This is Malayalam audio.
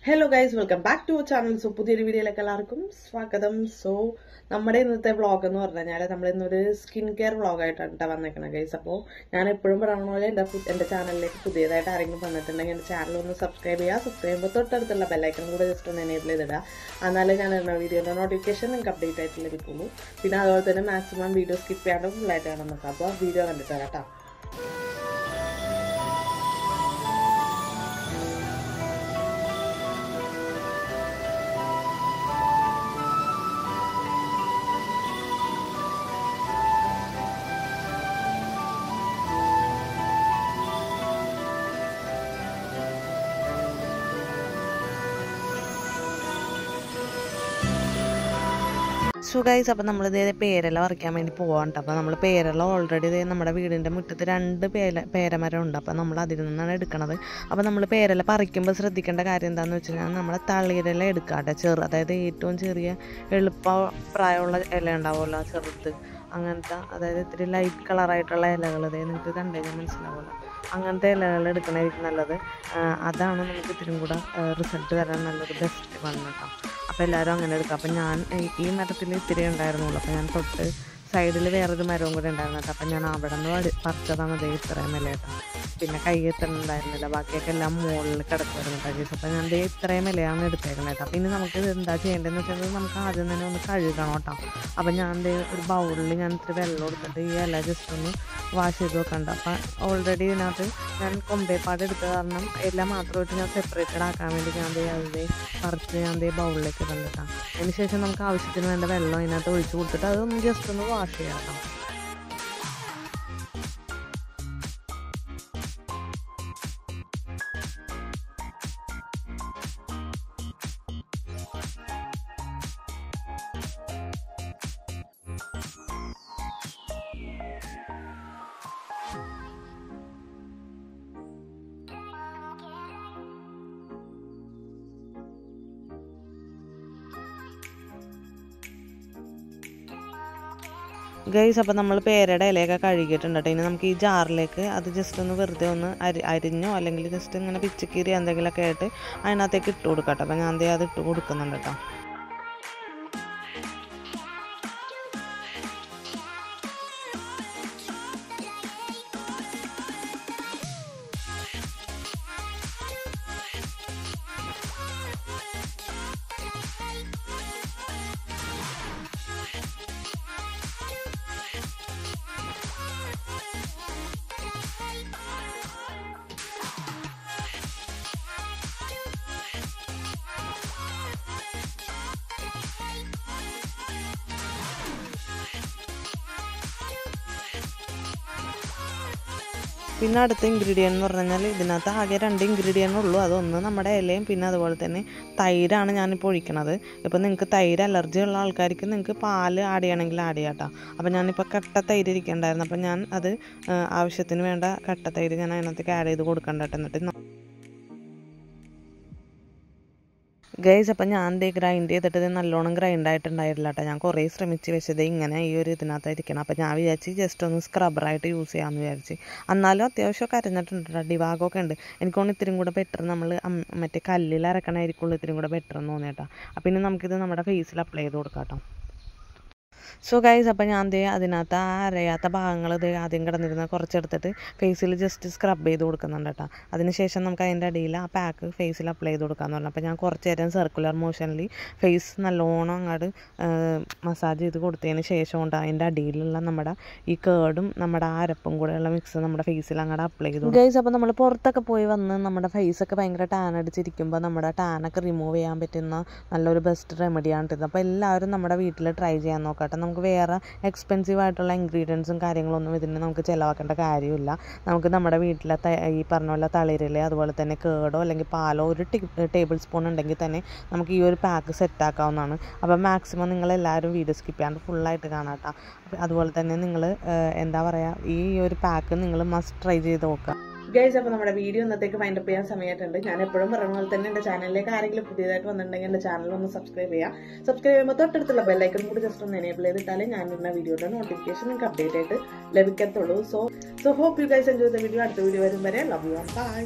Hello guys, welcome back to our channel. So പുതിയൊരു വീഡിയോയിലേക്ക് എല്ലാവർക്കും സ്വാഗതം. സോ നമ്മുടെ ഇന്നത്തെ വ്ളോഗ് എന്ന് പറഞ്ഞാൽ നമ്മൾ ഇന്നൊരു സ്കിൻ കെയർ വ്ളോഗായിട്ടാണ് വന്നേക്കുന്നത് ഗൈസ്. അപ്പോൾ ഞാൻ എപ്പോഴും പറയുന്ന പോലെ എൻ്റെ ചാനലിലേക്ക് പുതിയതായിട്ട് ആരെങ്കിലും വന്നിട്ടുണ്ടെങ്കിൽ എൻ്റെ ചാനൽ ഒന്ന് സബ്സ്ക്രൈബ് ചെയ്യുക. സബ്സ്ക്രൈബ് ചെയ്യുമ്പോൾ തൊട്ടടുത്തുള്ള ബെല്ലൈക്കൺ കൂടെ ജസ്റ്റ് ഒന്ന് എനേബിൾ ചെയ്തിടുക. എന്നാലേ ഞാൻ ഇടുന്ന വീഡിയോയുടെ നോട്ടിഫിക്കേഷൻ നിങ്ങൾക്ക് അപ്ഡേറ്റ് ആയിട്ട് ലഭിക്കുള്ളൂ. പിന്നെ അതുപോലെ തന്നെ മാക്സിമം വീഡിയോ സ്കിപ്പ് ചെയ്യാണ്ട് ഫുള്ളായിട്ട് കാണാൻ നോക്കാം. അപ്പോൾ വീഡിയോ കണ്ടിട്ട് വരാം കേട്ടോ. സോ ഗൈസ്, അപ്പോൾ നമ്മളിതേ പേരല പറിക്കാൻ വേണ്ടി പോകാറുണ്ട്. അപ്പോൾ നമ്മൾ പേരല ഓൾറെഡി നമ്മുടെ വീടിൻ്റെ മുറ്റത്ത് 2 പേരമരം ഉണ്ട്. അപ്പോൾ നമ്മൾ അതിൽ നിന്നാണ് എടുക്കുന്നത്. അപ്പോൾ നമ്മൾ പേരല പറിക്കുമ്പോൾ ശ്രദ്ധിക്കേണ്ട കാര്യം എന്താണെന്ന് വെച്ച് കഴിഞ്ഞാൽ നമ്മൾ തളിരല എടുക്കാട്ടെ, അതായത് ഏറ്റവും ചെറിയ എളുപ്പ പ്രായമുള്ള ഇല ഉണ്ടാവുമല്ലോ, ചെറുത് അങ്ങനത്തെ, അതായത് ഇത്തിരി ലൈറ്റ് കളറായിട്ടുള്ള ഇലകൾ നിങ്ങൾക്ക് കണ്ടു കഴിഞ്ഞാൽ മനസ്സിലാവുമല്ലോ, അങ്ങനത്തെ ഇലകൾ എടുക്കണമായിരിക്കും നല്ലത്. അതാണ് നമുക്ക് ഇത്തിരി കൂടെ റിസൾട്ട് തരാൻ നല്ലൊരു ബെസ്റ്റ് വൺ കേട്ടോ. അപ്പോൾ എല്ലാവരും അങ്ങനെ എടുക്കുക. അപ്പോൾ ഞാൻ ഈ മരത്തിൽ ഇത്തിരി ഉണ്ടായിരുന്നുള്ളൂ. അപ്പോൾ ഞാൻ തൊട്ട് സൈഡിൽ വേറൊരു മരവും കൂടെ ഉണ്ടായിരുന്നു കേട്ടോ. അപ്പം ഞാൻ അവിടെ നിന്ന് പറിച്ചതാണ് അതേ ഇത്രയും ഇല കേട്ടോ. പിന്നെ കൈ എത്തണുണ്ടായിരുന്നില്ല, ബാക്കിയൊക്കെ എല്ലാം മുകളിൽ കിടക്കുമായിരുന്നു കേട്ടോ. അപ്പോൾ ഞാൻ ഇത്രയും ഇലയാണ് എടുത്തേക്കുന്നത് കേട്ടോ. അപ്പോൾ ഇനി നമുക്ക് എന്താ ചെയ്യേണ്ടതെന്ന് വെച്ചാൽ നമുക്ക് ആദ്യം തന്നെ ഒന്ന് കഴുകണം കേട്ടോ. അപ്പോൾ ഞാൻ ഒരു ബൗളിൽ ഞാൻ ഇത്തിരി വെള്ളം എടുത്തിട്ട് ഈ ഇല ജസ്റ്റ് ഒന്ന് വാഷ് ചെയ്ത് വെക്കണ്ട. അപ്പം ഓൾറെഡി ഇതിനകത്ത് ഞാൻ കൊമ്പേപ്പാട് എടുത്ത കാരണം എല്ലാം മാത്രമായിട്ട് ഞാൻ സെപ്പറേറ്റഡ് ആക്കാൻ വേണ്ടി ഞാൻ അതിൻ്റെ പറിച്ച് ഞാൻ ബൗളിലേക്ക് ഇടണം. അതിന് ശേഷം നമുക്ക് ആവശ്യത്തിന് വേണ്ട വെള്ളം അതിനകത്ത് ഒഴിച്ച് കൊടുത്തിട്ട് അതൊന്ന് ജസ്റ്റ് ഒന്ന് വാഷ് ചെയ്യാം കേട്ടോ. ഗൈസ്, അപ്പോൾ നമ്മൾ പേരയുടെ ഇലയൊക്കെ കഴുകിയിട്ടുണ്ട് കേട്ടോ. ഇനി നമുക്ക് ഈ ജാറിലേക്ക് അത് ജസ്റ്റ് ഒന്ന് വെറുതെ ഒന്ന് അരിഞ്ഞോ അല്ലെങ്കിൽ ജസ്റ്റ് ഇങ്ങനെ പിച്ചിക്കീരി എന്തെങ്കിലുമൊക്കെ ആയിട്ട് അതിനകത്തേക്ക് ഇട്ട് കൊടുക്കാം കേട്ടോ. അപ്പോൾ ഞാൻ അത് ഇട്ട് കൊടുക്കുന്നുണ്ട് കേട്ടോ. പിന്നെ അടുത്ത ഇൻഗ്രീഡിയൻ്റ് എന്ന് പറഞ്ഞു കഴിഞ്ഞാൽ ഇതിനകത്ത് ആകെ 2 ഇൻഗ്രീഡിയൻ്റ് ഉള്ളൂ. അതൊന്ന് നമ്മുടെ ഇലയും പിന്നെ അതുപോലെ തന്നെ തൈരാണ് ഞാനിപ്പോൾ ഒഴിക്കണത്. ഇപ്പോൾ നിങ്ങൾക്ക് തൈര് അലർജി ഉള്ള ആൾക്കാർക്ക് നിങ്ങൾക്ക് പാല് ആഡ് ചെയ്യണമെങ്കിൽ ആഡ് ചെയ്യാം കേട്ടോ. അപ്പോൾ ഞാനിപ്പോൾ കട്ട തൈര് ഇരിക്കണ്ടായിരുന്നു. അപ്പോൾ ഞാൻ അത് ആവശ്യത്തിന് വേണ്ട കട്ട തൈര് ഞാൻ അതിനകത്തേക്ക് ആഡ് ചെയ്ത് കൊടുക്കണ്ട കേട്ടോ. എന്നിട്ട് ഗൈസ്, അപ്പം ഞാൻ ഗ്രൈൻഡ് ചെയ്തിട്ട് നല്ലോണം ഗ്രൈൻഡ് ആയിട്ടുണ്ടായിട്ടില്ല കേട്ടോ. ഞാൻ കുറേ ശ്രമിച്ച് വെച്ചത് ഇങ്ങനെ ഈ ഒരു ഇതിനകത്തായിരിക്കണം. അപ്പം ഞാൻ വിചാരിച്ച് ജസ്റ്റ് ഒന്ന് സ്ക്രബ്ബറായിട്ട് യൂസ് ചെയ്യാമെന്ന് വിചാരിച്ച്. എന്നാലും അത്യാവശ്യമൊക്കെ അരഞ്ഞിട്ടുണ്ട് കേട്ടോ. ഡിവാഗൊക്കെ ഉണ്ട്. എനിക്കൊന്ന് ഇത്തിരി കൂടെ ബെറ്റർ നമ്മൾ മറ്റേ കല്ലിൽ അരക്കണമായിരിക്കുള്ളൂ ഇത്തിരി കൂടെ ബെറ്റർ എന്ന് തോന്നി കേട്ടോ. അപ്പം ഇനി നമുക്കിത് നമ്മുടെ ഫേസിൽ അപ്ലൈ ചെയ്ത് കൊടുക്കാം കേട്ടോ. സോ ഗൈസ്, അപ്പോൾ ഞാൻ അതിനകത്ത് അരയാത്ത ഭാഗങ്ങൾ ആദ്യം കിടന്നിരുന്ന കുറച്ചെടുത്തിട്ട് ഫേസിൽ ജസ്റ്റ് സ്ക്രബ് ചെയ്ത് കൊടുക്കുന്നുണ്ട് കേട്ടോ. അതിനുശേഷം നമുക്ക് അതിൻ്റെ അടിയിൽ ആ പാക്ക് ഫേസിൽ അപ്ലൈ ചെയ്ത് കൊടുക്കാമെന്ന് പറഞ്ഞു. അപ്പോൾ ഞാൻ കുറച്ച് നേരം സർക്കുലർ മോഷനിൽ ഫേസ് നല്ലോണം അങ്ങോട്ട് മസാജ് ചെയ്ത് കൊടുത്തതിന് ശേഷം കൊണ്ട് അതിൻ്റെ അടിയിലുള്ള നമ്മുടെ ഈ കേടും നമ്മുടെ അരപ്പും കൂടെയുള്ള മിക്സ് നമ്മുടെ ഫേസിൽ അങ്ങോട്ട് അപ്ലൈ ചെയ്തു ഗൈസ്. അപ്പോൾ നമ്മൾ പുറത്തൊക്കെ പോയി വന്ന് നമ്മുടെ ഫേസൊക്കെ ഭയങ്കര ടാൻ അടിച്ചിരിക്കുമ്പോൾ നമ്മുടെ ടാനൊക്കെ റിമൂവ് ചെയ്യാൻ പറ്റുന്ന നല്ലൊരു ബെസ്റ്റ് റെമഡിയാണ് ഇത്. അപ്പോൾ എല്ലാവരും നമ്മുടെ വീട്ടിൽ ട്രൈ ചെയ്യാൻ നോക്കട്ടെ. നമുക്ക് വേറെ എക്സ്പെൻസീവ് ആയിട്ടുള്ള ഇൻഗ്രീഡിയൻസും കാര്യങ്ങളൊന്നും ഇതിന് നമുക്ക് ചിലവാക്കേണ്ട കാര്യമില്ല. നമുക്ക് നമ്മുടെ വീട്ടിലെ ഈ പറഞ്ഞ പോലെ തളിരില അതുപോലെ തന്നെ കേടോ അല്ലെങ്കിൽ പാലോ ഒരു ടേബിൾ സ്പൂൺ ഉണ്ടെങ്കിൽ തന്നെ നമുക്ക് ഈ ഒരു പാക്ക് സെറ്റാക്കാവുന്നതാണ്. അപ്പോൾ മാക്സിമം നിങ്ങളെല്ലാവരും വീഡിയോ സ്കിപ്പ് ചെയ്യാണ്ട് ഫുള്ളായിട്ട് കാണാം കേട്ടോ. അതുപോലെ തന്നെ നിങ്ങൾ എന്താ പറയുക, ഈ ഒരു പാക്ക് നിങ്ങൾ മസ്റ്റ് ട്രൈ ചെയ്ത് നോക്കുക. ഗൈസ്, അപ്പോൾ നമ്മുടെ വീഡിയോ ഇന്നത്തേക്ക് വൈൻഡപ്പ് ചെയ്യാൻ സമയമായിട്ടുണ്ട്. ഞാൻ എപ്പോഴും പറയുന്ന പോലെ തന്നെ എൻ്റെ ചാനലിലേക്ക് ആരെങ്കിലും പുതിയതായിട്ട് വന്നിട്ടുണ്ടെങ്കിൽ എൻ്റെ ചാനൽ ഒന്ന് സബ്സ്ക്രൈബ് ചെയ്യുക. സബ്സ്ക്രൈബ് ചെയ്യുമ്പോൾ തൊട്ടടുത്തുള്ള ബെല്ലൈക്കൺ കൂടി ജസ്റ്റ് ഒന്ന് എനേബിൾ ചെയ്തിട്ടാലേ ഞാൻ ഇടുന്ന വീഡിയോയുടെ നോട്ടിഫിക്കേഷൻ നിങ്ങൾക്ക് അപ്ഡേറ്റ് ആയിട്ട് ലഭിക്കത്തുള്ളൂ. So hope you guys enjoy the video. അടുത്ത വീഡിയോ വരും വരെ ലവ് യു. ബൈ.